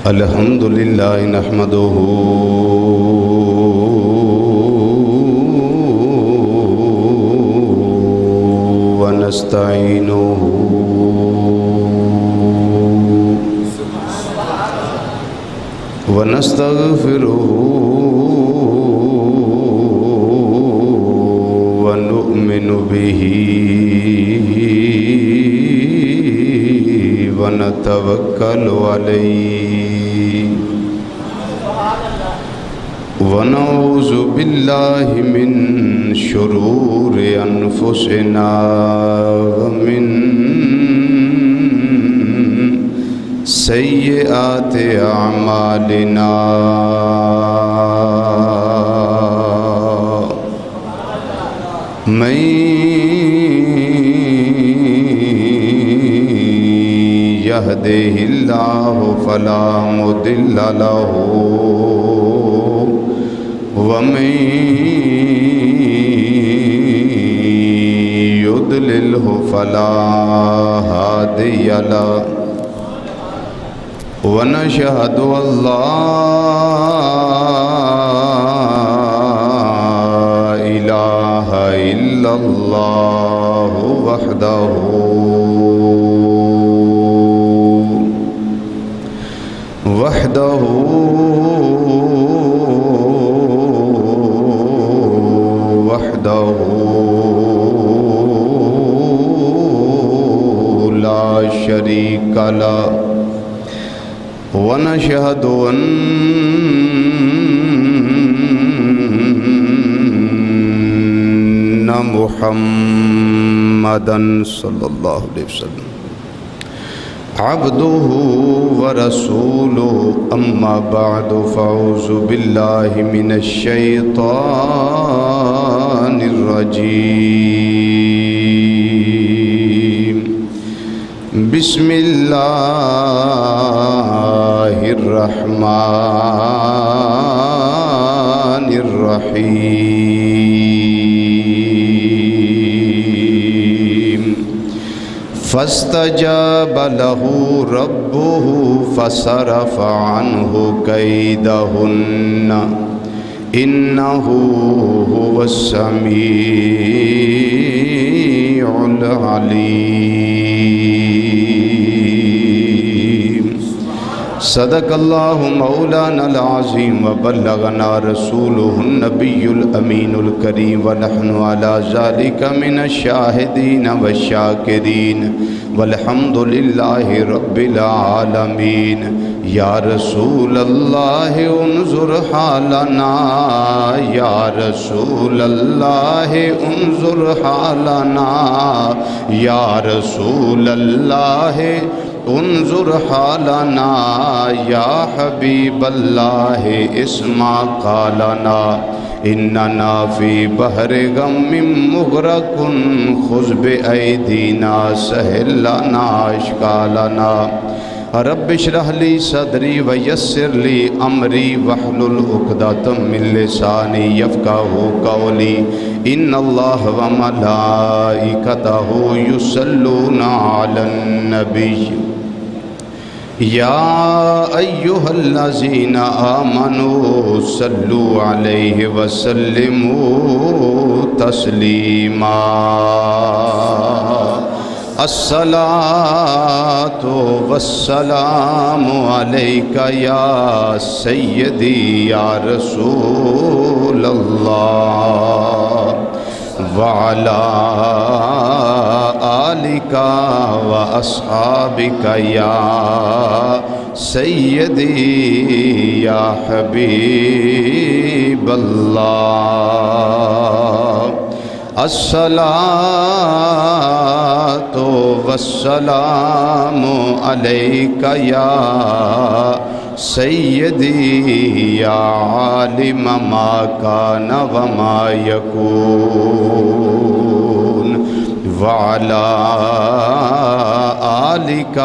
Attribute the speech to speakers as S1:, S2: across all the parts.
S1: الحمد لله نحمده ونستعينه ونستغفره ونؤمن به ونتوكل عليه ونعوذ بالله من شرور أنفسنا ومن سيئات أعمالنا من يهده الله فلا مضل له ومن يضلله فلا هادي له ونشهد أن لا إله إلا الله وحده لا شريك له ونشهد أن محمدًا صلى الله عليه وسلم عبده ورسوله أما بعد فأعوذ بالله من الشيطان الرجيم بسم الله الرحمن الرحيم فاستجاب له ربه فصرف عنه كيدهن إنه هو السميع العليم صدق الله مولانا العظيم وبلغنا رسوله النبي الأمين الكريم ونحن على ذلك من الشاهدين والشاكرين والحمد لله رب العالمين يا رسول الله انظر حالنا يا رسول الله انظر حالنا يا رسول الله انظر حالنا يا حبيب الله اسمع قالنا إننا في بحر غم مغرق خذ بأيدينا سهل لنا أشكالنا رب اشرح لي صدري ويسر لي أمري واحلل عقدة من لساني يفقهوا قولي إن الله وملائكته يصلون على النبي يا أيها الذين آمنوا صلوا عليه وسلموا تسليما الصلاة والسلام عليك يا سيدي يا رسول الله وعلى آلك وأصحابك يا سيدي يا حبيب الله الصلاة والسلام عليك يا سيدي يا عالم ما كان وما يكون وعلى آلك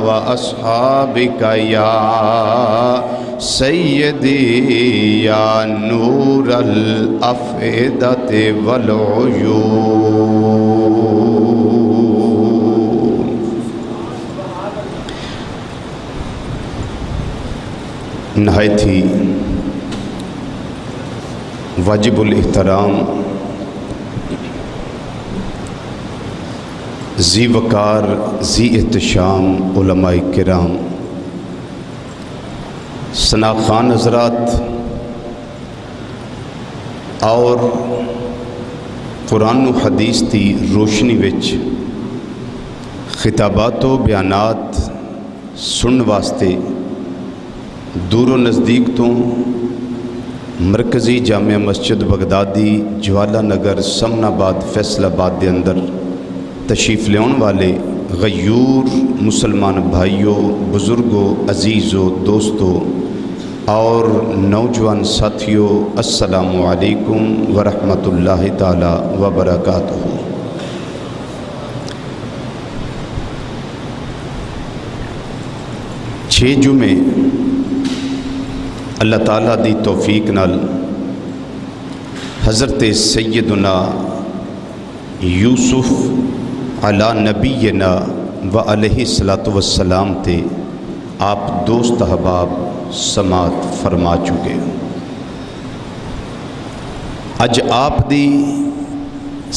S1: وأصحابك يا سيدي يا نور الأفئدة والعيون نہایت ہی واجب الاحترام ذی وقار ذی احتشام علماء کرام، ثناء خان حضرات اور قرآن و حدیث کی روشنی وچ خطابات و بیانات سن واسطے دور و نزدیک تو مرکزی جامع مسجد بغدادی جوالا نگر سمن آباد فیصل آباد دے اندر تشریف لیاؤن والے غیور مسلمان بھائیوں، بزرگوں، عزیزوں، دوستوں اور نوجوان ساتھیوں، السلام علیکم ورحمۃ اللہ تعالی وبرکاتہ۔ چھ جمعے اللہ تعالیٰ دی توفیق نال حضرت سیدنا یوسف علی نبینا و علیہ الصلاۃ والسلام تے آپ دوست احباب سماعت فرما چکے۔ اج آپ دی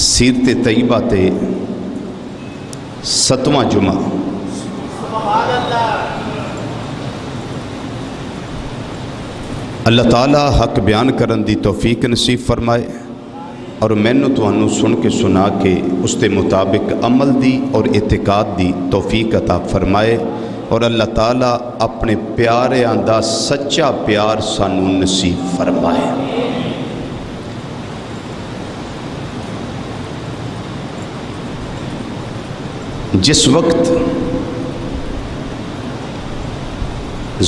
S1: سیرت طیبہ تے 7واں جمعہ اللہ تعالیٰ حق بیان کرن دی توفیق نصیب فرمائے اور مینوں تانوں سن کے سنا کے اس کے مطابق عمل دی اور اعتقاد دی توفیق عطا فرمائے، اور اللہ تعالیٰ اپنے پیاریاں دا سچا پیار سانوں نصیب فرمائے۔ جس وقت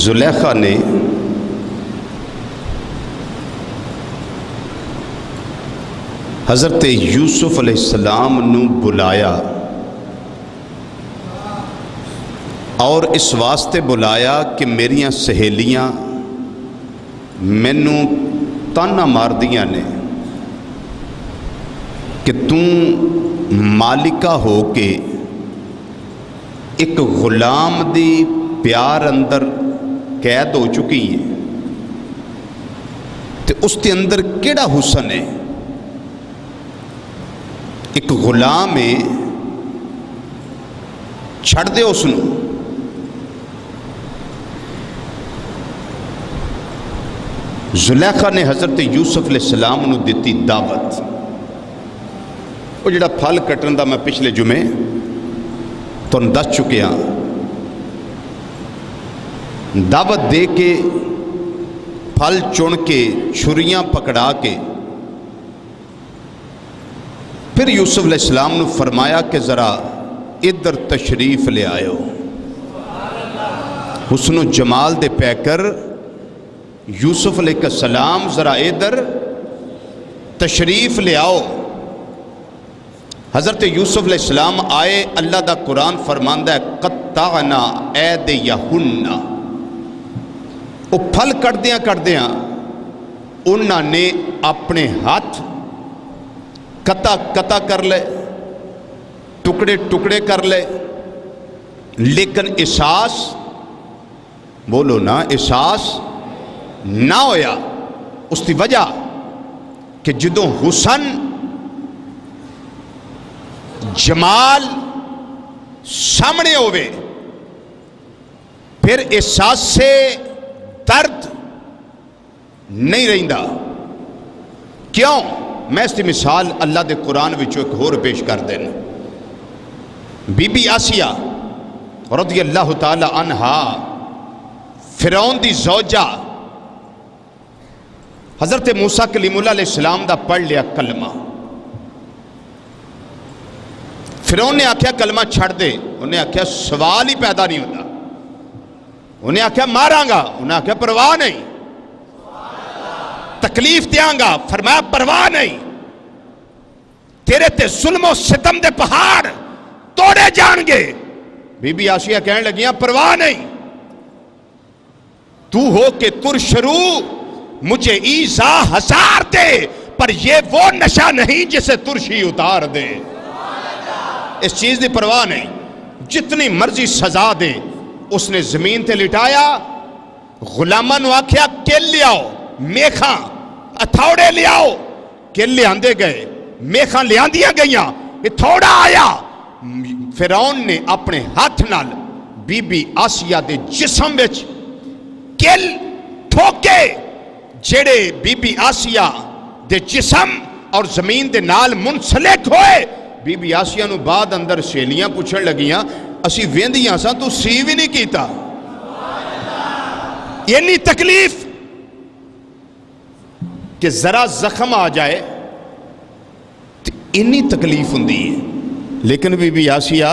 S1: زلیخا نے حضرت یوسف علیہ السلام نو بلایا اور اس واسطے بلایا کہ میریاں سہیلیاں مینوں تانا مار دیاں نے کہ توں مالکہ ہو کے ایک غلام دی پیار اندر قید ہو چکی ہے، تے اس کے اندر کیڑا حسن ہے؟ ایک غلام ہے، چھڑ دے اس نو۔ زلیخا نے حضرت یوسف علیہ السلام نو دیتی دعوت۔ وہ جڑا پھل کٹن دا میں پچھلے جمعے تو دس چکے ہاں، دعوت دے کے پھل چن کے چھریاں پکڑا کے پھر یوسف علیہ السلام نے فرمایا کہ ذرا ادھر تشریف لے آئے، حسن و جمال دے پہ کر یوسف علیہ السلام ذرا ادھر تشریف لے آؤ۔ حضرت یوسف علیہ السلام آئے۔ اللہ دا قرآن فرماندہ ہے قطعنا ایدیہن، وہ پھل کٹ دیاں انہاں نے اپنے ہاتھ قطع کر لے، ٹکڑے کر لے، لیکن احساس بولو نا، احساس نہ ہویا۔ اس کی وجہ کہ جدوں حسن جمال سامنے ہوئے پھر احساس سے درد نہیں رہندا۔ کیوں؟ میں اس کی مثال اللہ دے قرآن وچوں ایک اور پیش کر دینا۔ بی بی آسیہ رضی اللہ تعالی عنہا فرعون دی زوجہ، حضرت موسیٰ کلیم اللہ علیہ السلام دا پڑھ لیا کلمہ۔ فرعون نے آکھیا کلمہ چھڑ دے، انہیں آکھیا سوال ہی پیدا نہیں ہوتا، انہیں آکھیا ماراں گا، انہیں آکھیا پرواہ نہیں، تکلیف دیاں گا، فرمایا پرواہ نہیں، تیرے تے ظلم و ستم دے پہاڑ توڑے جان گے۔ بی بی آسیہ کہنے لگیاں پرواہ نہیں، تو ہو کہ ترشرو مجھے ایزا ہزار دے، پر یہ وہ نشہ نہیں جسے ترشی اتار دے۔ اس چیز دی پرواہ نہیں، جتنی مرضی سزا دے۔ اس نے زمین تے لٹایا، غلاماں نو آکھیا کل لیاؤ میخاں اتھوڑے لیاؤ کل لیاندے گئے میخاں لیاندیاں گئیاں تھوڑا آیا فرعون نے اپنے ہاتھ نال بی بی آسیہ دے جسم وچ کل ٹھوکے جڑے بی بی آسیہ دے جسم اور زمین دے نال منسلک ہوئے بی بی آسیہ نو بعد اندر سیلیاں پوچھن لگیاں اسی ویندیاں سا تو سی بھی نہیں کیتا ینی تکلیف کہ ذرا زخم آ جائے انی تکلیف ہوندی ہے لیکن بی بی آسیہ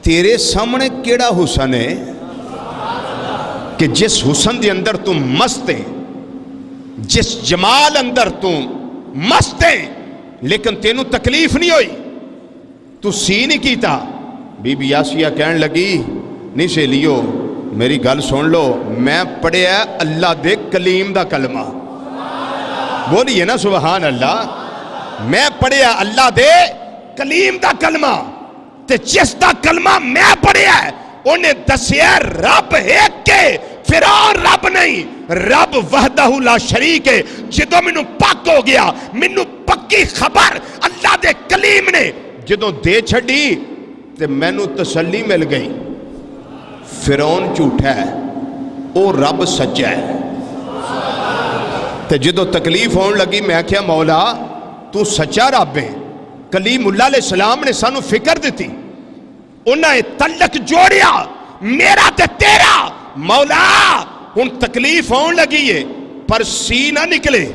S1: تیرے سامنے کیڑا حسن ہے کہ جس حسن دے اندر تم مست ہے جس جمال اندر تم مست ہے لیکن تینوں تکلیف نہیں ہوئی تو سی نہیں کیتا بی بی آسیہ کہن لگی نہیں سہیلیو میری گل سن لو میں پڑھیا اللہ دے کلیم دا کلمہ بولیے نا سبحان اللہ میں پڑھیا اللہ دے کلیم دا کلمہ تے جس دا کلمہ میں پڑھیا ہے انہیں دسیا رب ایک کے فرعون رب نہیں رب وحدہ لا شریک ہے جدو منو پاک ہو گیا منو پکی خبر اللہ دے کلیم نے جدو دے چھڑی تے مینو تسلی مل گئی فرعون جھوٹا ہے او رب سچا ہے تے جدو تکلیف ہون لگی میں کیا مولا تو سچا رب ہے کلیم اللہ علیہ السلام نے سانو فکر دیتی انہیں تلک جوڑیا میرا تے تیرا مولا ان تکلیف ہون لگی ہے پر سی نہ نکلے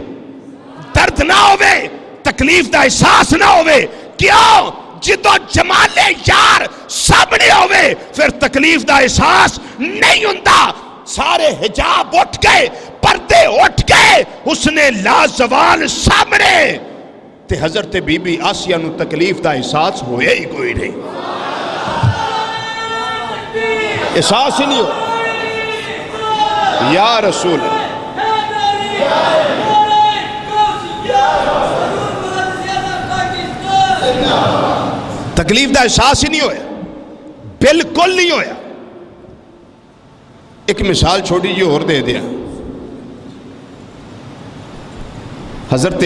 S1: درد نہ ہوئے تکلیف دا احساس نہ ہوئے کیوں جدو جمال یار سامنے ہوئے پھر تکلیف دا احساس نہیں ہوندہ سارے حجاب اٹھ گئے پردے اٹھ گئے حسن لازوال سامنے تے حضرت بی بی آسیہ نو تکلیف دا احساس ہوئے ہی کوئی نہیں احساس ہی نہیں ہو یا رسول تکلیف دا احساس ہی نہیں ہویا بالکل نہیں ہویا ایک مثال چھوٹی جی اور دے دیا حضرت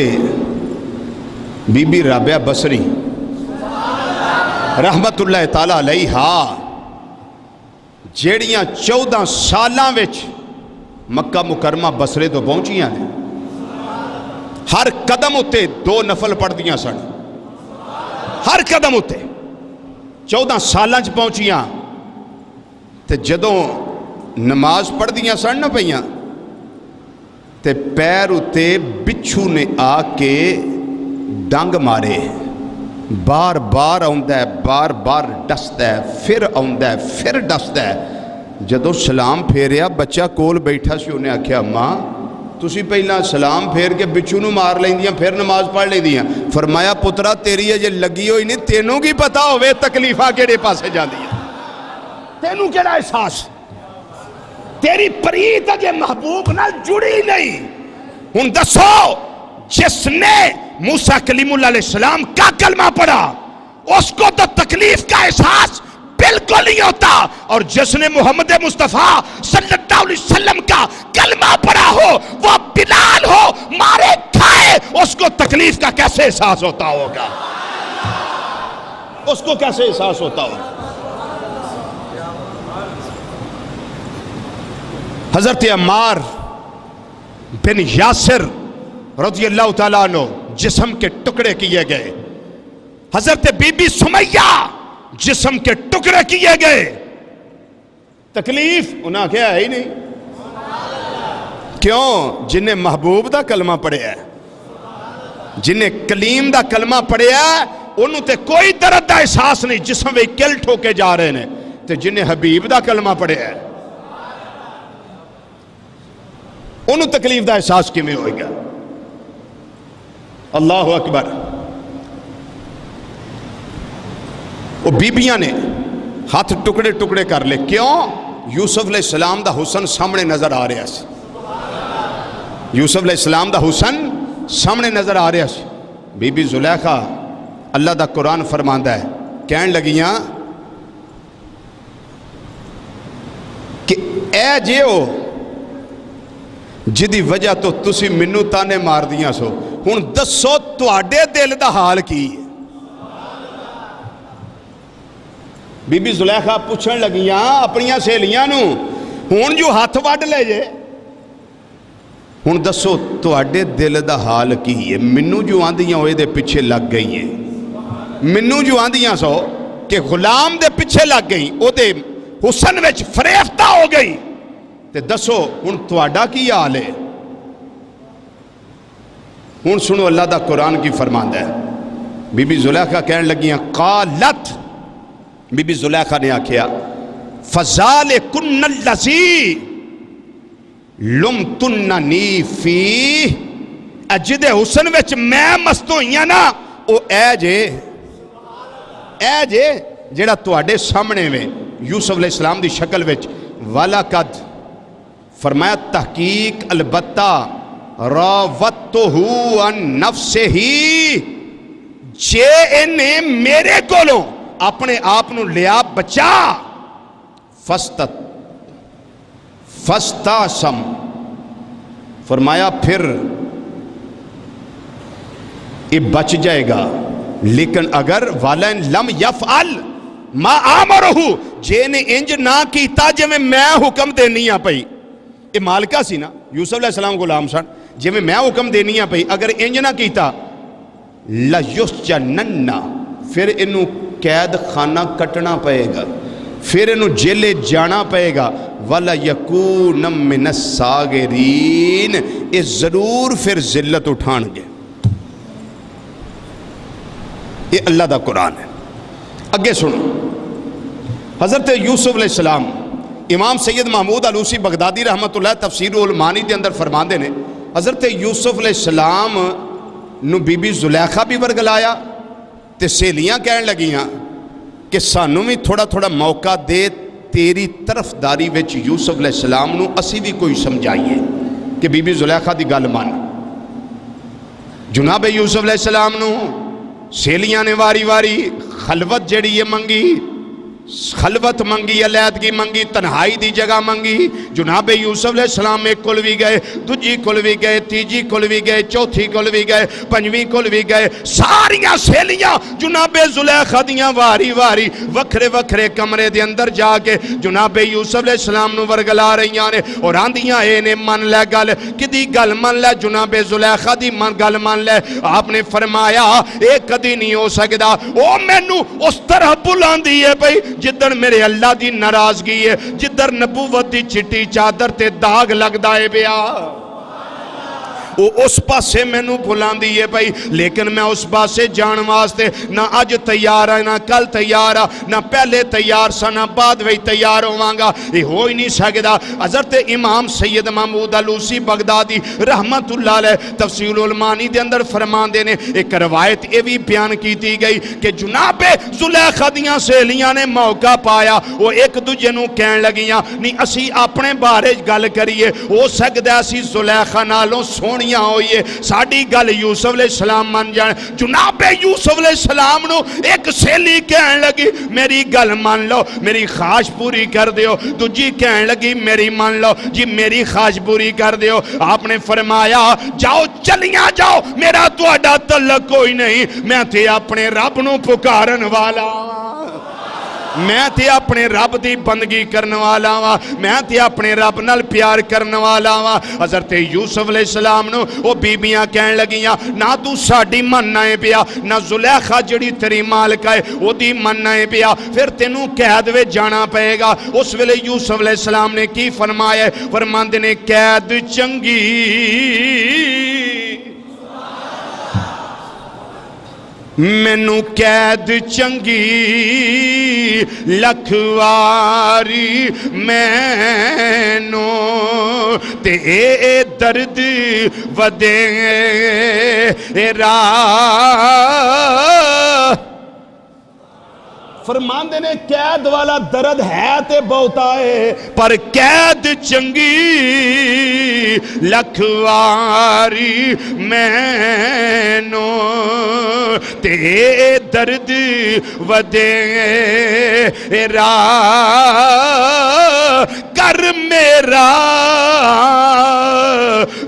S1: بی بی رابعہ بصری رحمت اللہ تعالیٰ علیہا جیڑیاں 14 سالاں وچ مکہ مکرمہ بصرے تو پہنچیاں ہیں ہر قدم اتے 2 نفل پڑھ دیاں سن ہر قدم اتے 14 سالاں چ پہنچیاں تے جدوں نماز پڑھ دیاں سن نہ پئیاں تے پیر اتے بچھو نے آ کے ڈنگ مارے بار بار آؤندا ہے بار بار ڈستا ہے پھر آؤندا ہے پھر ڈستا ہے جدو سلام پھیریا بچہ کول بیٹھا سی انہیں آکھیا ماں تسی پہلا سلام پھیر کے بچو نو مار لیندیاں پھر نماز پڑھ لیندیاں فرمایا پترا تیری یہ لگی ہوئی نہیں تینوں کی پتا ہوئے تکلیفہ کیڑے پاسے جان دیا تینوں کیڑا احساس تیری پریت اجے محبوب نہ جڑی نہیں ان دسو جس نے موسیٰ کلیم اللہ علیہ السلام کا کلمہ پڑھا اس کو تو تکلیف کا احساس بالکل نہیں ہوتا اور جس نے محمد مصطفیٰ صلی اللہ علیہ وسلم کا کلمہ پڑھا ہو وہ بلال ہو مارے کھائے اس کو تکلیف کا کیسے احساس ہوتا ہوگا اس کو کیسے احساس ہوتا ہوگا حضرت عمار بن یاسر رضی اللہ تعالیٰ عنہ جسم کے ٹکڑے کیے گئے حضرت بی بی سمیہ جسم کے ٹکڑے کیے گئے تکلیف انہاں کیا ہے ہی نہیں کیوں جنہیں محبوب دا کلمہ پڑھے ہے جنہیں کلیم دا کلمہ پڑھے ہے انہوں تے کوئی درد دا احساس نہیں جسم وے کل ٹھوکے جا رہے ہیں تے جنہیں حبیب دا کلمہ پڑھے ہے انہوں تکلیف دا احساس کی میں ہوئے گا اللہ اکبر وہ بیبیاں نے ہاتھ ٹکڑے ٹکڑے کر لے کیوں یوسف علیہ السلام دا حسن سامنے نظر آ رہا سی یوسف علیہ السلام دا حسن سامنے نظر آ رہا سی بی بی زلیخا اللہ دا قرآن فرماندہ ہے کہن لگیاں کہ اے جیو جدی وجہ تو تسی منو تانے مار دیاں سو ہن دسو تواڈے دل دا حال کی ہے؟ بی بی زلیخا پوچھن لگیاں اپنیاں سہیلیاں نو ہن جو ہاتھ وڈ لے جے ہن دسو تواڈے دل دا حال کی ہے؟ منو جو آندیاں ہوئے دے پیچھے لگ گئی ہیں، منو جو آندیاں سو کہ غلام دے پیچھے لگ گئی او دے حسن وچ فریفتہ ہو گئی تے دسو ہن تواڈا کی حال ہے؟ ہن سنو اللہ دا قرآن کی فرماندہ ہے بی بی زلیخا کہنے لگیاں قالت بی بی زلیخا نے آکھیا فَذَالِكُنَّ الَّذِي لُمْتُنَّنِي فِيهِ اجدے حسن وچ میں مست ہوئیاں نا او اے جے جیڑا تواڈے سامنے میں یوسف علیہ السلام دی شکل وچ وَلَقَدْ فرمایا تحقیق البتہ راوَتُّهُ عَن نَفْسِهِ جے انہیں میرے کولوں اپنے آپنو لیا بچا فَاسْتَعْصَمَ فرمایا پھر یہ بچ جائے گا لیکن اگر وَلَن لَمْ يَفْعَلْ مَا آمَرُهُ جے نے انج نہ کیتا جے میں حکم دینیاں پئی یہ مالکہ سی نا یوسف علیہ السلام غلام سن جے میں حکم دینیاں پئی اگر انج نہ کیتا لَيُسْجَنَنَّ پھر انہوں قید خانہ کٹنا پائے گا پھر انہوں جیلے جانا پائے گا وَلَيَكُونَ مِنَ السَّاغِرِينَ یہ ضرور پھر ذلت اٹھان گے یہ اللہ دا قرآن ہے اگے سنو حضرت یوسف علیہ السلام امام سید محمود علوسی بغدادی رحمت اللہ تفسیر المعانی دے اندر فرماندے نے حضرت یوسف علیہ السلام نو بی بی زلیخا بھی ورگلایا تے سہیلیاں کہنے لگیاں کہ سانو بھی تھوڑا تھوڑا موقع دے تیری طرف داری وچ یوسف علیہ السلام نو اسی بھی کوئی سمجھائیے کہ بی بی زلیخا دی گل مان جناب یوسف علیہ السلام نو سہیلیاں نے واری واری خلوت جڑی یہ منگی خلوت منگی علیحدگی منگی تنہائی دی جگہ منگی جناب یوسف علیہ السلام ایک کل بھی گئے دوجی کل بھی گئے تیجی کل بھی گئے چوتھی کل بھی گئے پنجویں کل بھی گئے ساریاں سہیلیاں جناب زلیخا دیاں واری واری وکھرے وکھرے کمرے دے اندر جا کے جناب یوسف علیہ السلام نو ورگلا رہیاں نے اور آندیاں اے نے من لے گل کدی گل من لے جناب زلیخا دی من گل من لے آپ نے فرمایا ایک کدی نہیں ہو سکدا او مینوں اس طرح بلاندی ہے بھئی جدر میرے اللہ دی ناراضگی ہے جدر نبوت دی چٹی چادر تے داغ لگدا ہے بیا وہ اس پاسے میں نو بھولان دیئے بھائی لیکن میں اس پاسے جان واسطے نہ آج تیار ہے نہ کل تیار ہے نہ پہلے تیار سا نہ بعد وہی تیار ہوانگا یہ ہو ہی نہیں سکتا حضرت امام سید محمود علوسی بغدادی رحمت اللہ علیہ تفسیر المعانی دے اندر فرمان دینے ایک روایت یہ بھی بیان کی تھی گئی کہ جناب زلیخا دیاں سہیلیاں نے موقع پایا وہ ایک دوجے نو کہن لگیاں نہیں اسی اپنے بارے گل کریے ہو سکتا اسی زلیخا نالوں سونی ہوئیے ساڑی گل یوسف علیہ السلام مان جان جناب یوسف علیہ السلام نو ایک سہیلی کہن لگی میری گل مان لو میری خواہش پوری کر دیو دوجی کہن لگی میری مان لو جی میری خواہش پوری کر دیو آپ نے فرمایا جاؤ چلیاں جاؤ میرا تو اڈا تعلق کوئی نہیں میں تھے اپنے رب نو پکارن والا میں تے اپنے رب دی بندگی کرنے والا ہوا میں تے اپنے رب نال پیار کرنے والا ہوا حضرت یوسف علیہ السلام نو وہ بیبیاں کہن لگیاں نہ تو ساڑی مننا ہے پیا نہ زلیخا جڑی تیری مالک ہے وہ دی مننا ہے پیا پھر تینوں قید وے جانا پئے گا اس ویلے یوسف علیہ السلام نے کی فرمایا فرماندے نے قید چنگی مینوں قید چنگی لکھواری مینوں تے اے درد ودے فرمان دینے قید والا درد ہے تے بہتا ہے پر قید چنگی لکھواری مینوں تے درد ودے کر میرا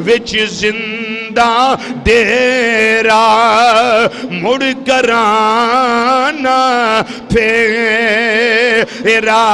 S1: وچ زندہ ڈیرا مڑ کرانا پھیرا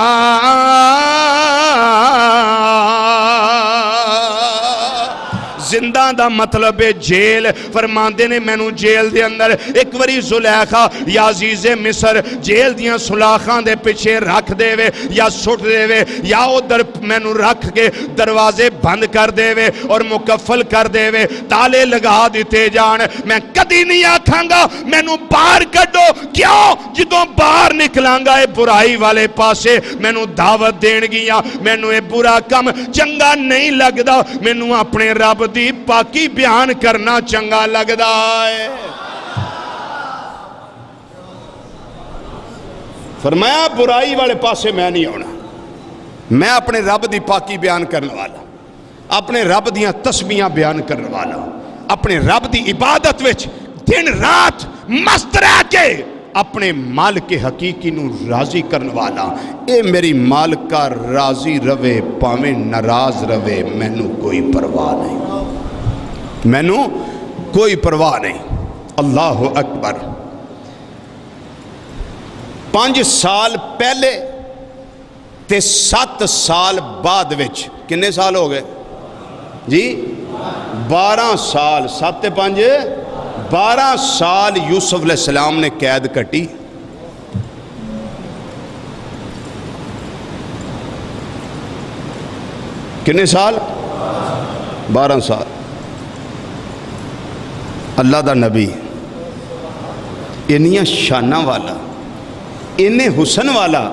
S1: زندہ دا مطلب ہے جیل. فرماندے نے مینوں جیل دے اندر ایک وری زلیخا یا عزیز مصر جیل دیاں سلاخاں دے پیچھے رکھ دے وے یا سٹ دے وے یا ادھر مینوں رکھ کے دروازے بند کر دے وے اور مکفل کر دے وے تالے لگا دیتے جان. میں کدی نہیں آکھاں گا مینوں باہر کڈو. کیوں؟ جدوں باہر نکلاں گا اے برائی والے پاسے مینوں دعوت دین گیاں مینوں اے برا کم چنگا نہیں لگدا. مینوں اپنے رب دی پاکی بیان کرنا چنگا لگدا ہے. فرمایا برائی والے پاسے میں نہیں ہونا. میں اپنے رب دی پاکی بیان کرنے والا, اپنے رب دیاں تسبیحاں بیان کرنے والا, اپنے رب دی عبادت وچ دن رات مست رہ کے اپنے مالک حقیقی نو راضی کرنے والا. اے میری مالکہ راضی روے پاویں ناراض روے مینوں کوئی پرواہ نہیں, مینوں کوئی پرواہ نہیں. اللہ اکبر. 5 سال پہلے تے 7 سال بعد وچ کنے سال ہو گئے جی؟ 12 سال. 7 تے 5 12 سال یوسف علیہ السلام نے قید کٹی. کنے سال؟ 12 سال. اللہ دا نبی انیاں شانہ والا انہیں حسن والا,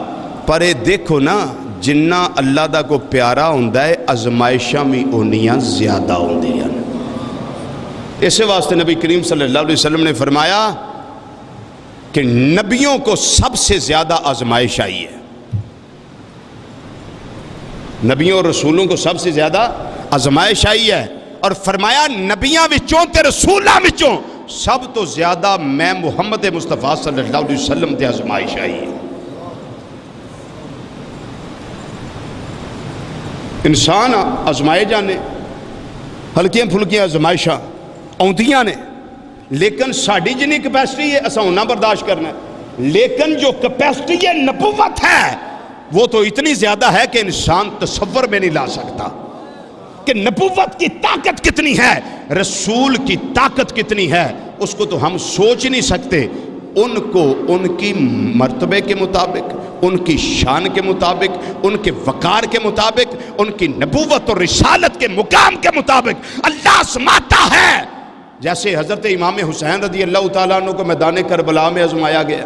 S1: پر دیکھو نا جنہ اللہ دا کو پیارا ہوندہ ہے ازمائشاں بھی انیاں زیادہ ہوندی ہیں. اسے واسطے نبی کریم صلی اللہ علیہ وسلم نے فرمایا کہ نبیوں کو سب سے زیادہ آزمائش آئی ہے. نبیوں اور رسولوں کو سب سے زیادہ آزمائش آئی ہے, اور فرمایا نبیاں وچوں تے رسولاں وچوں سب تو زیادہ میں محمد مصطفیٰ صلی اللہ علیہ وسلم تے آزمائش آئی ہے. انسان آزمائے جانے ہلکیاں پھلکیاں آزمائشاں آؤندیاں نے, لیکن ساڑی جنی کیپیسٹی ہے اساں انہاں برداشت کرنا ہے. لیکن جو کیپیسٹی ہے نبوت ہے وہ تو اتنی زیادہ ہے کہ انسان تصور میں نہیں لا سکتا کہ نبوت کی طاقت کتنی ہے, رسول کی طاقت کتنی ہے, اس کو تو ہم سوچ نہیں سکتے. ان کو ان کی مرتبے کے مطابق, ان کی شان کے مطابق, ان کے وقار کے مطابق, ان کی نبوت اور رسالت کے مقام کے مطابق اللہ آزماتا ہے. جیسے حضرت امام حسین رضی اللہ تعالیٰ عنہ کو میدان کربلا میں آزمایا گیا.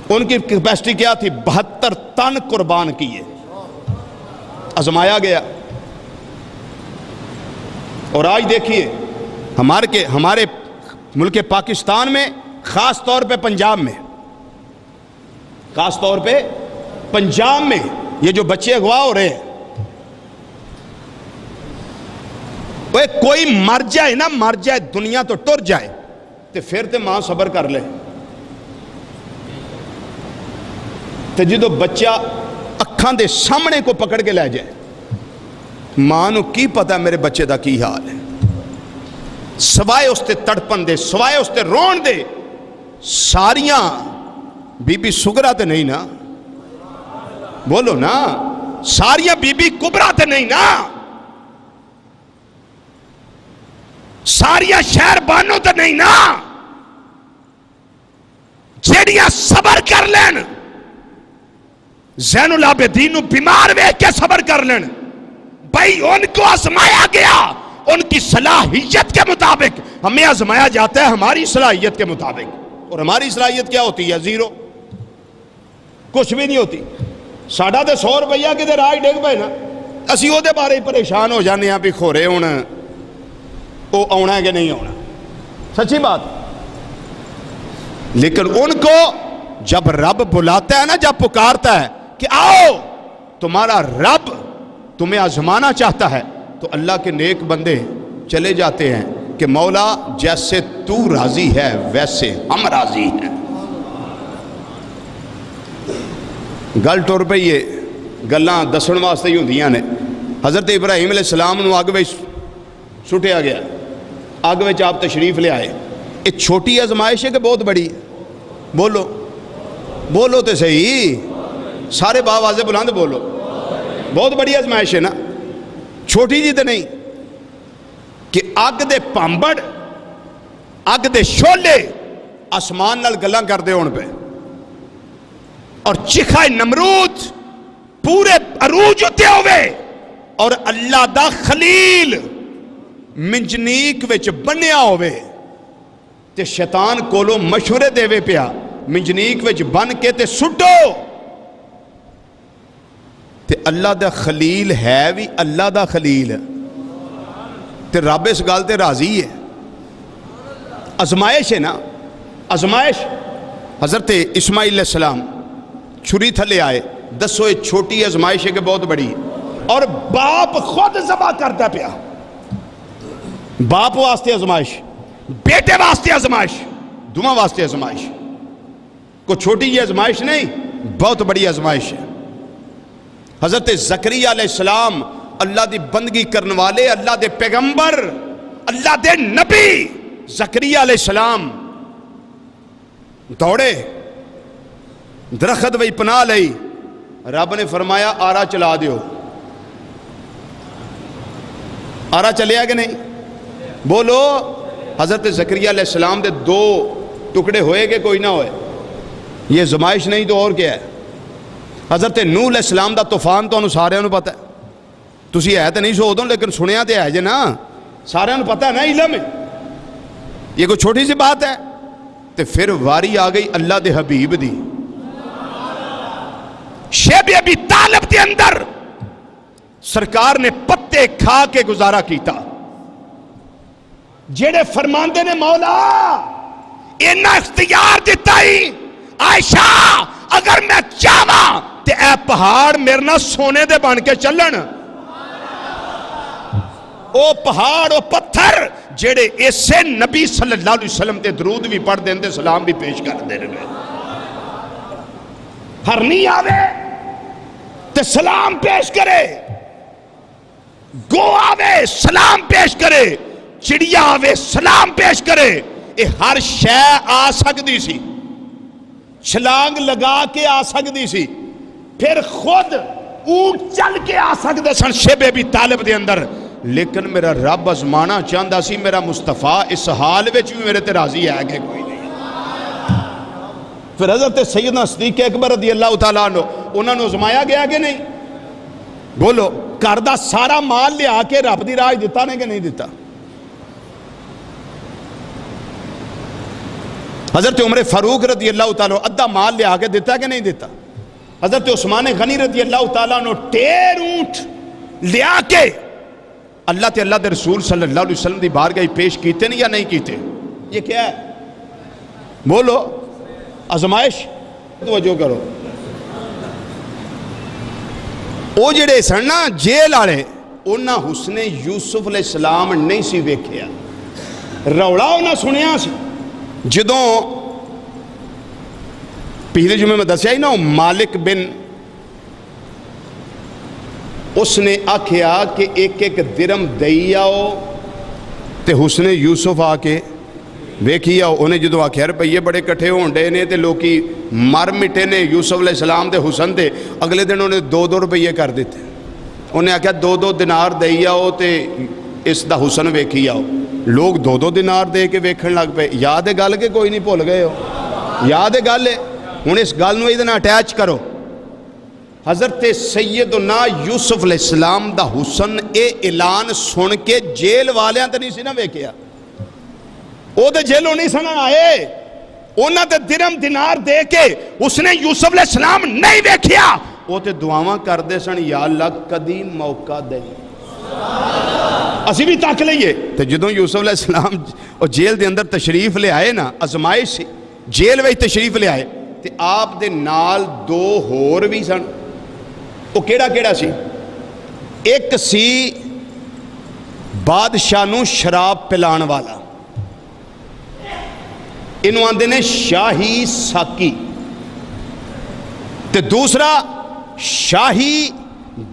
S1: ان کی کیپیسٹی کیا تھی؟ 72 تن قربان کیے, آزمایا گیا. اور آج دیکھیے ہمارے ملک پاکستان میں, خاص طور پہ پنجاب میں, خاص طور پہ پنجاب میں یہ جو بچے اغوا ہو رہے ہیں, وہ کوئی مر جائے نہ مر جائے, دنیا تو ٹر جائے تو پھر تے ماں صبر کر لے. تو جدو بچہ اکھاں دے سامنے کو پکڑ کے لے جائے, ماں نو کی پتا میرے بچے دا کی حال ہے, سوائے اس تے تڑپن دے, سوائے اس تے رون دے. ساریاں بی بی سگرا تے نہیں نا, بولو نا, ساریاں بی بی کبرا تے نہیں نا, ساریاں شہر بانو تے نہیں نا, جیڑیاں صبر کر لین, زین العابدین بیمار ویکھ کے صبر کر لین. بھائی ان کو آزمایا گیا ان کی صلاحیت کے مطابق, ہمیں آزمایا جاتا ہے ہماری صلاحیت کے مطابق, اور ہماری صلاحیت کیا ہوتی ہے؟ 0, کچھ بھی نہیں ہوتی. ساڑھا دے 100 روپیہ کدھر آج ڈگ پے نا, اسی وہ دے بارے پریشان ہو جانے ہیں بھی کھورے ہوں وہ آنا ہے کہ نہیں آنا. سچی بات. لیکن ان کو جب رب بلاتا ہے نا, جب پکارتا ہے کہ آؤ تمہارا رب تمہیں آزمانا چاہتا ہے, تو اللہ کے نیک بندے چلے جاتے ہیں کہ مولا جیسے تو راضی ہے ویسے ہم راضی ہیں. گل ٹر پئی ہے, گلاں دسن واسطے ہی ہوندیاں نے. حضرت ابراہیم علیہ السلام نو اگ وچ سٹیا گیا، اگ میں آپ تشریف لے آئے. یہ چھوٹی آزمائش ہے کہ بہت بڑی ہے؟ بولو بولو تو صحیح، سارے باواضح بلند بولو. بہت بڑی آزمائش ہے نا، چھوٹی جی تو نہیں. کہ اگ دے پامبڑ، اگ دے شولے آسمان نال گلاں کردے ہون پہ، اور چکھائے نمرود پورے عروج اتے ہوئے، اور اللہ دا خلیل منجنیک وچ بنیا ہوئے، تے شیطان کولو مشورے دے وے پیا منجنیک وچ بن کے تے سٹو. تے اللہ دا خلیل ہے بھی اللہ دا خلیل، تے رب اس گل تے راضی ہے. ازمائش ہے نا، ازمائش. حضرت اسماعیل علیہ السلام چھری تھلے آئے، دسو یہ چھوٹی ازمائش ہے کہ بہت بڑی؟ اور باپ خود ذبح کرتا پیا. باپ واسطے ازمائش، بیٹے واسطے ازمائش، دونوں واسطے ازمائش. کوئی چھوٹی یہ ازمائش نہیں، بہت بڑی ازمائش ہے. حضرت زکریا علیہ السلام اللہ دی بندگی کرنے والے، اللہ دے پیغمبر، اللہ دے نبی زکریا علیہ السلام دوڑے، درخت وہی پناہ لئی. رب نے فرمایا آرا چلا دیو. آرا چلیا کہ نہیں؟ بولو. حضرت زکریا علیہ السلام دے دو ٹکڑے ہوئے کہ کوئی نہ ہوئے؟ یہ زمائش نہیں تو اور کیا ہے؟ حضرت نوح علیہ السلام دا طوفان تو انہوں سارے انہوں پتہ ہے. تسی ہے تو نہیں سو دوں لیکن سنیا تو ہے جے نا، سارے انہوں پتہ ہے نا علم ہے. یہ کوئی چھوٹی سی بات ہے؟ تو پھر واری آ گئی اللہ دے حبیب دی. شیب ابی طالب دے اندر سرکار نے پتے کھا کے گزارا کیتا. جیڑے فرماندے نے مولا اینا اختیار دیتا ہی عائشہ اگر میں چاہواں تے اے پہاڑ میرے نہ سونے دے بن کے چلن. او پہاڑ او پتھر جیڑے ایسے نبی صلی اللہ علیہ وسلم تے درود بھی پڑھ دیں تے سلام بھی پیش کر دے رہے. ہرنی آوے تے سلام پیش کرے، گو آوے سلام پیش کرے، چڑیا آوے سلام پیش کرے. اے ہر شے آ سکتی سی، چھلانگ لگا کے آ سکتی سی، پھر خود اونٹ چل کے آ سکتے سن شیب ابی طالب دے اندر. لیکن میرا رب ازمانا چاہتا سی میرا مصطفیٰ اس حال وچ بھی میرے تے راضی ہے کہ کوئی نہیں. پھر حضرت سیدنا صدیق اکبر رضی اللہ تعالیٰ عنہ انہوں نے ازمایا گیا کہ نہیں؟ بولو. گھر دا سارا مال لے آ کے رب دی راہ دیتا نے کہ نہیں دیتا؟ حضرت عمر فاروق رضی اللہ تعالیٰ ادھا مال لے آ کے دیتا کہ نہیں دیتا؟ حضرت عثمان غنی رضی اللہ تعالیٰ عنہ ٹیر اونٹ لے آ کے اللہ تے اللہ دے رسول صلی اللہ علیہ وسلم دی بارگاہ پیش کیتے نہیں یا نہیں کیتے؟ یہ کیا ہے؟ بولو. ازمائش. توجہ کرو. او جڑے سن نا جیل والے انہاں حسن یوسف علیہ السلام نہیں سی ویکھیا، رولا انہاں سنیا سی. جدوں پہلے جمعے میں دسیا ہی نا مالک بن اس نے آکھیا کہ ایک ایک درم دئی آؤ تے حسن یوسف آ کے ویکھی آؤ. انہیں جدو آکھیا روپیے بڑے کٹھے ہون ڈے نے تے لوکی مر مٹے نے یوسف علیہ السلام دے حسن دے. اگلے دن انہیں 2 روپیے کر دیتے. انہیں آکھیا 2 دینار دئی آؤ تے اس دا حسن ویکھی آؤ. لوگ 2 دینار دے کے ویکھن لگ پے. یاد ہے گل کہ کوئی نہیں بھول گئے ہو؟ یاد ہے گل ہے. ہن اس گل نوں ایدے نال اٹیچ کرو. حضرت سیدنا یوسف علیہ السلام دا حسن اے اعلان سن کے جیل والیاں تے نہیں سی نہ ویکھیا. او تے جیلوں نہیں سن آئے، انہاں تے درم دینار دے کے اس نے یوسف علیہ السلام نہیں ویکھیا. او تے دعاواں کردے سن یا اللہ کدی موقع دے اسی بھی تک لئیے. تے جدوں یوسف علیہ السلام جیل دے اندر تشریف لے آئے نا، ازمائش سی، جیل وچ تشریف لے آئے تے آپ دے نال 2 ہور بھی سن. وہ کیڑا کیڑا سی؟ ایک سی بادشاہ نو شراب پلان والا، انہوں آندے نے شاہی ساکی. تے دوسرا شاہی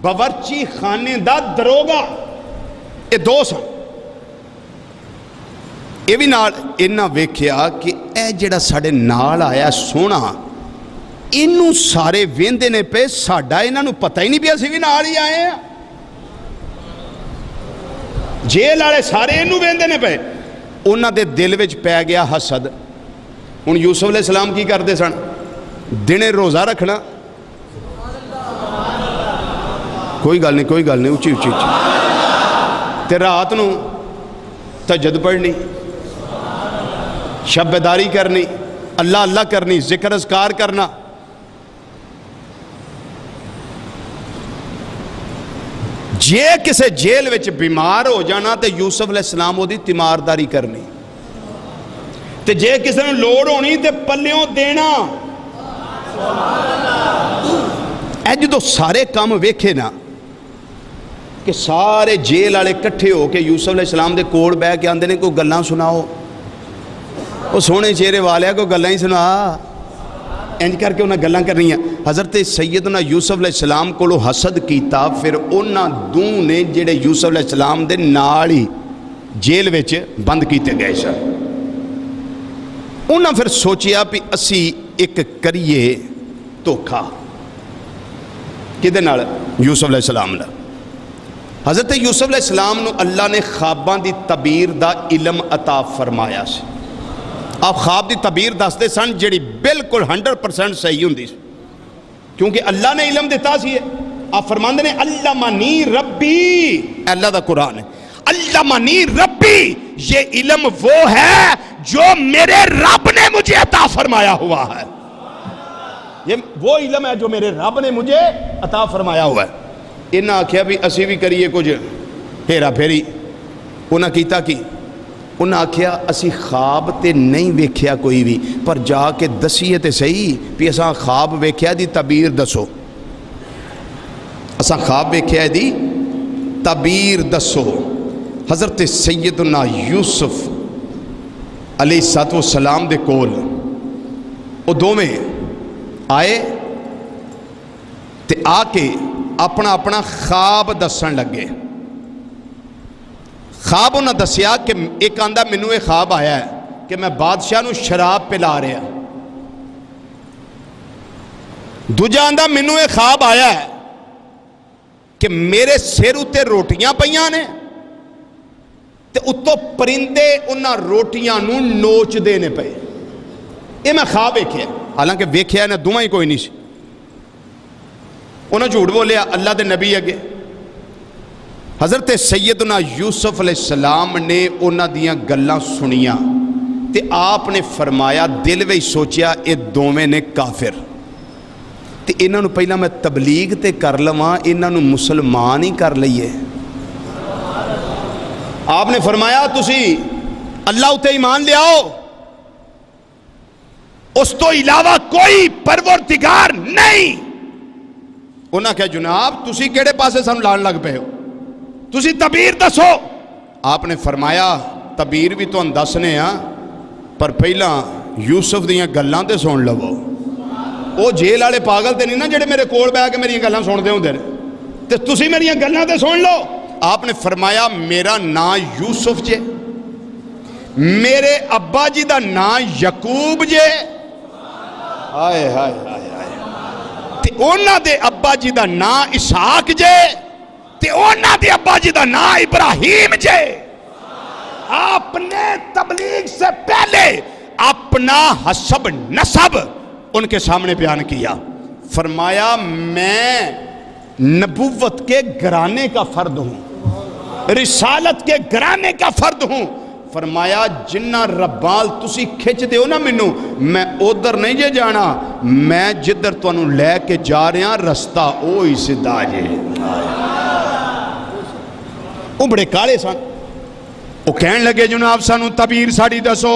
S1: باورچی خانے دا دروگا. یہ 2 سن. یہ بھی نال انہاں ویکھیا کہ اے جڑا ساڈے نال آیا سونا انہوں سارے ویندے نے پہ ساڈا انہاں نوں پتہ ہی نہیں پیا اسی بھی نال ہی آئے ہیں جیل والے سارے انہوں ویندے نے پہ انہاں دے دل وچ پی گیا حسد ہن یوسف علیہ السلام کی کردے سن دنے روزہ رکھنا کوئی گل نہیں اچھی تے رات نو تہجد پڑھنی شب بیداری کرنی اللہ اللہ کرنی ذکر اذکار کرنا جے کسے جیل وچ بیمار ہو جانا تے یوسف علیہ السلام وہ دی تیمارداری کرنی تے جے کسے نے لوڑ ہونی تے پلیوں دینا اے جدو سارے کام ویکھے نا کہ سارے جیل والے کٹھے ہو کے یوسف علیہ السلام دے کوڑ بہ کے آندے نے کوئی گلاں سناؤ وہ سونے چہرے والے کوئی گلاں ہی سنا انج کر کے انہاں گلاں کرنی ہیں حضرت سیدنا یوسف علیہ السلام کو حسد کیتا پھر انہاں دوں نے جڑے یوسف علیہ السلام دے نال ہی جیل وچ بند کیتے گئے سن انہاں پھر سوچیا بھی اسی ایک کریے دھوکھا کدے نال یوسف علیہ السلام نال حضرت یوسف علیہ السلام نو اللہ نے خواباں دی تعبیر دا علم عطا فرمایا سی آپ خواب دی تعبیر دستے سن جڑی بالکل 100% صحیح ہوندی سی کیونکہ اللہ نے علم دیتا سی آپ فرماندے نے علمنی ربی اللہ دا قرآن ہے علمنی ربی یہ علم وہ ہے جو میرے رب نے مجھے عطا فرمایا ہوا ہے یہ وہ علم ہے جو میرے رب نے مجھے عطا فرمایا ہوا ہے انہاں آکھیا بھی اسی بھی کریے کچھ ہیرا پھیری انہاں کیتا کی انہاں آکھیا اسی خواب تے نہیں ویکھیا کوئی بھی پر جا کے دسیے تے صحیح بھی اساں خواب ویکھیا دی تعبیر دسو اساں خواب ویکھیا دی تعبیر دسو حضرت سیدنا یوسف علیہ السلام دے کول وہ دو میں آئے تے آ کے اپنا اپنا خواب دسن لگے خواب انہاں دسیا کہ ایک آندہ منو ایک خواب آیا ہے کہ میں بادشاہ نو شراب پلا رہا دوجا آندہ منو ایک خواب آیا ہے کہ میرے سر اتے روٹیاں پئیاں نے تے اتو پرندے انہاں روٹیاں نو نوچ دینے پئے یہ میں خواب ویکھیا حالانکہ ویکھیا ہے دوواں ہی کوئی نہیں سی انہاں جھوٹ بولیا اللہ دے نبی اگے حضرت سیدنا یوسف علیہ السلام نے انہاں دیاں گلاں سنیاں تے آپ نے فرمایا دل وچ سوچیا اے دوویں نے کافر تے انہاں نو پہلا میں تبلیغ تے کر لواں انہاں نو مسلمان ہی کر لئیے آپ نے فرمایا تسی اللہ اتے ایمان لے آؤ اس تو علاوہ کوئی پروردگار نہیں انہاں کہا جناب تسی کیڑے پاسے سانو لان لگ پے ہو تسی تعبیر دسو آپ نے فرمایا تعبیر بھی تو دسنے ہاں پر پہلا یوسف دیاں گلاں تے سن لو وہ جیل والے پاگل تے نہیں نا جڑے میرے کول بیٹھ کے میری گلاں سنتے ہوندے نے تے تسی میری گلاں تے سن لو آپ نے فرمایا میرا نام یوسف جے میرے ابا جی دا نام یعقوب جے آئے ہائے ہائے تے اونا دے ابا جی دا نام اسحاق جے تے اونا دے ابا جی دا نام ابراہیم جے آپ نے تبلیغ سے پہلے اپنا حسب نسب ان کے سامنے بیان کیا فرمایا میں نبوت کے گھرانے کا فرد ہوں رسالت کے گھرانے کا فرد ہوں فرمایا جنہ ربال تسی کھچ دے ہو نا منو میں ادھر نہیں جے جانا میں جدھر تو انہوں لے کے جا رہے ہیں رستہ اوہی سدھا جے وہ بڑے کالے سن وہ کہن لگے جناب سانو تعبیر ساڑی دسو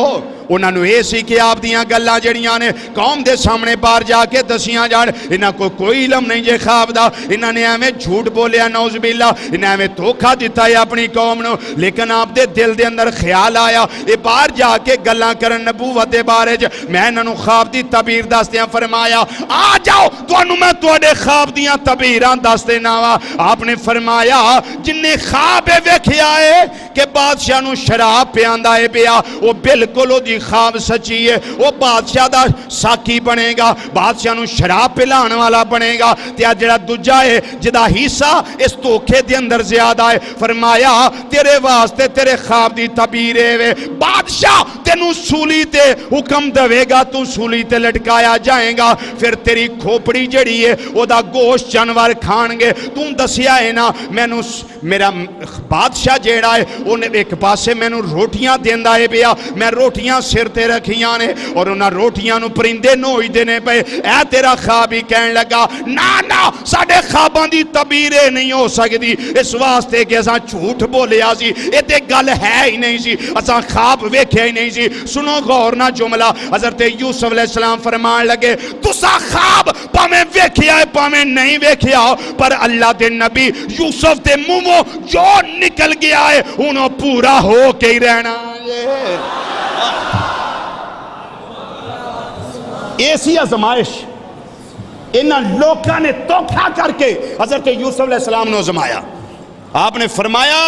S1: انہوں یہ سی کہ آپ دیاں گلاں جڑیاں نے قوم دے سامنے بار جا کے دسیاں جان، انہاں کو کوئی علم نہیں جے خواب دا، انہاں نے ہمیں جھوٹ بولیا نعوذ باللہ، انہاں ہمیں دھوکا دیتا ہے اپنی قوم نو، لیکن آپ دے دل دے اندر خیال آیا اے بار جا کے گلاں کرن نبوت دے بارے چ، میں انہاں خواب دی تعبیر دستیاں فرمایا آ جاؤ تانوں میں تواڈے خواب دیاں تعبیراں دس دینا وا۔ آپ نے فرمایا جن نے خواب ویکھیا ہے کہ بادشاہ نو شراب پیاندا ہے پیا، وہ بالکل او دی خواب سچی ہے، وہ بادشاہ دا ساکی بنے گا، بادشاہ نو شراب پلان والا بنے گا، تے جڑا دوجا ہے جدا حصہ اس دھوکے دے اندر زیادہ ہے، فرمایا تیرے واسطے تیرے خواب دی تعبیر ہے، بادشاہ تینو سولی تے حکم دے گا، تو سولی تے لٹکایا جائے گا، پھر تیری کھوپڑی جڑی ہے او دا گوشت جانور کھان گے، تو دسیا ہے نا مینوں میرا بادشاہ جیڑا ہے انہیں ایک پاسے مینوں روٹیاں دیندا ہے پیا، میں روٹیاں سر تے رکھیاں نے اور انہاں روٹیاں نو پرندے نوئی دینے پے، اے تیرا خواب ہی کہن لگا نا ساڈے خواباں دی تعبیریں نہیں ہو سکدی، اس واسطے کہ اساں جھوٹ بولیا سی، اے تے گل ہے ہی نہیں سی، اساں خواب ویکھیا ہی نہیں سی۔ سنو غور نہ جملہ، حضرت یوسف علیہ السلام فرمان لگے تساں خواب پاویں ویکھیا ہے پاویں نہیں ویکھیا ہو، پر اللہ دے نبی یوسف دے منہوں جو نکل گیا ہے انہوں پورا ہو کے ہی رہنا ہے۔ ایسی آزمائش انہاں لوکاں نے دھوکا کر کے حضرت یوسف علیہ السلام نے آزمایا۔ آپ نے فرمایا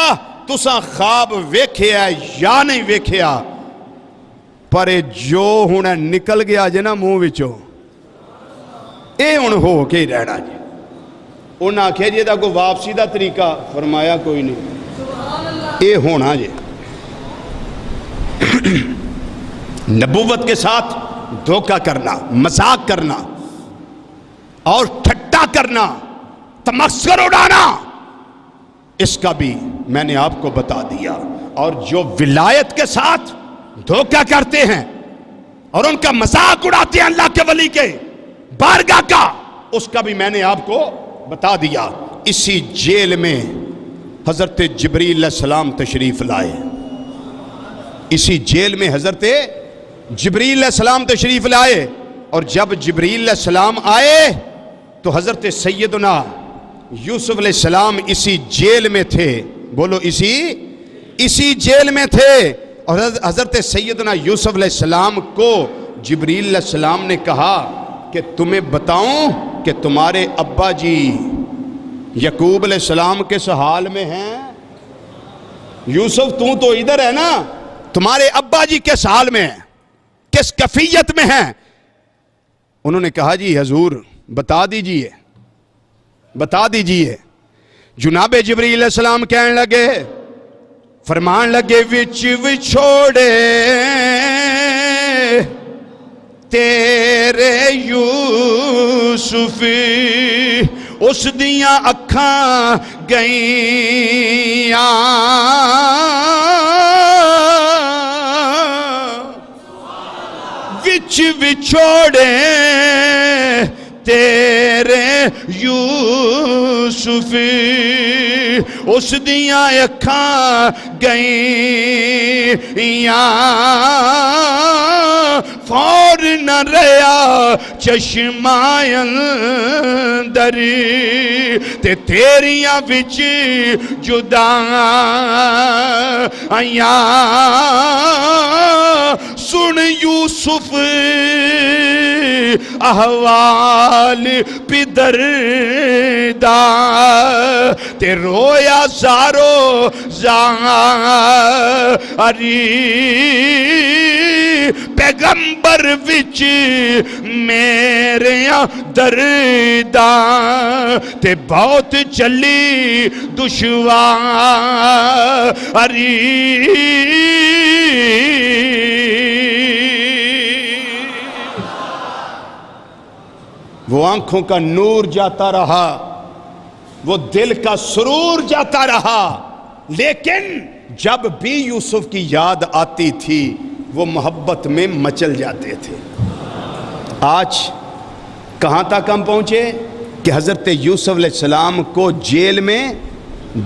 S1: تساں خواب ویکھیا یا نہیں ویکھیا، پر جو ہن نکل گیا جے نا منہ وچوں اے ہن ہو کے ہی رہنا جی۔ انہاں آکھیا جی دا کوئی واپسی دا طریقہ، فرمایا کوئی نہیں، اے ہونا جی۔ نبوت کے ساتھ دھوکا کرنا، مذاق کرنا اور ٹھٹا کرنا، تمسخر اڑانا، اس کا بھی میں نے آپ کو بتا دیا۔ اور جو ولایت کے ساتھ دھوکا کرتے ہیں اور ان کا مذاق اڑاتے ہیں اللہ کے ولی کے بارگاہ کا، اس کا بھی میں نے آپ کو بتا دیا۔ اسی جیل میں حضرت جبریل علیہ السلام تشریف لائے، اسی جیل میں حضرت جبریل علیہ السلام تشریف لائے، اور جب جبریل علیہ السلام آئے تو حضرت سیدنا یوسف علیہ السلام اسی جیل میں تھے، بولو اسی جیل میں تھے، اور حضرت سیدنا یوسف علیہ السلام کو جبریل علیہ السلام نے کہا کہ تمہیں بتاؤں کہ تمہارے ابا جی یعقوب علیہ السلام کس حال میں ہیں؟ یوسف تو ادھر ہے نا، تمہارے ابا جی کس حال میں ہیں، کس کیفیت میں ہیں؟ انہوں نے کہا جی حضور بتا دیجئے۔ جناب جبریل علیہ السلام کہنے لگے، فرمان لگے وچ وچھوڑے تیرے یوسف اس دیاں اکھاں گئیاں، وچ وچھوڑے تیرے یوسف اس دیاں اکھاں گئیاں، فور نہ رہیا چشمائے اندر تے تیریاں وچ جدا آیاں، سن یوسف احوال پدر دا تے رویا زارو زاری، پیغمبر وچ میرے درداں تے بہت چلی دشواری، وہ آنکھوں کا نور جاتا رہا، وہ دل کا سرور جاتا رہا، لیکن جب بھی یوسف کی یاد آتی تھی وہ محبت میں مچل جاتے تھے۔ آج کہاں تک ہم پہنچے کہ حضرت یوسف علیہ السلام کو جیل میں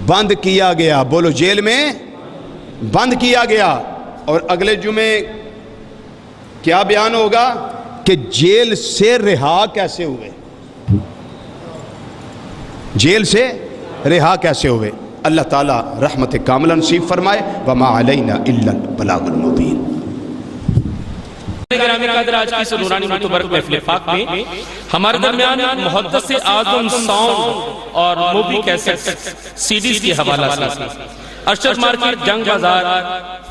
S1: بند کیا گیا، بولو جیل میں بند کیا گیا، اور اگلے جمعے کیا بیان ہوگا کہ جیل سے رہا کیسے ہوئے، جیل سے رہا کیسے ہوئے۔ اللہ تعالیٰ رحمت کاملہ نصیب فرمائے۔ وما علینا الا البلاغ المبین۔
S2: گرامی قدر، آج کی سنورانی متبرک محفل پاک میں ہمارے درمیان محدث اعظم ساؤنڈ اور مووی کیسٹ سیڈیز کی حوالہ سے ارشد مارکیٹ جنگ بازار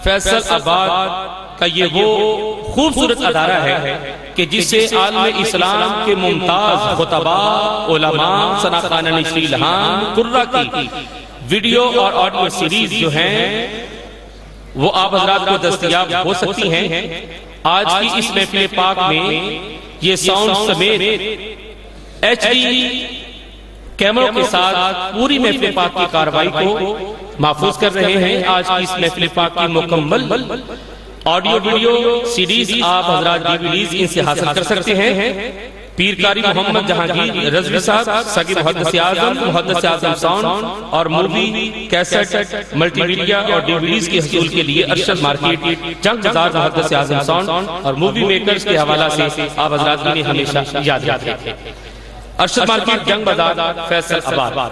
S2: فیصل آباد کا یہ وہ خوبصورت ادارہ ہے کہ جس سے عالم اسلام کے ممتاز خطباء، علماء، ثناءخوان نشری لہان، قرہ کی ویڈیو اور آڈیو سیریز جو ہیں وہ آپ حضرات کو دستیاب ہو سکتی ہیں۔ آج کی اس محفل پاک میں یہ ساؤنڈ سمیت ایچ ڈی کیمروں کے ساتھ پوری محفل پاک کی کاروائی کو محفوظ کر رہے ہیں۔ آج کی اس محفل پاک کی مکمل آڈیو ویڈیو سیریز آپ حضرات ڈیویڈیز ان سے حاصل کر سکتے ہیں۔ پیر قاری محمد جہانگیر رضوی صاحب، سگی محدث اعظم ساؤنڈ اور مووی کیسٹ ملٹی میڈیا اور ڈیویڈیز کے حصول کے لیے ارشد مارکیٹ جنگ بازار محدث اعظم ساؤنڈ اور مووی میکرز کے حوالہ سے آپ حضرات انہیں ہمیشہ یاد رکھیں۔ ارشد مارکیٹ جنگ بازار فیصل آباد۔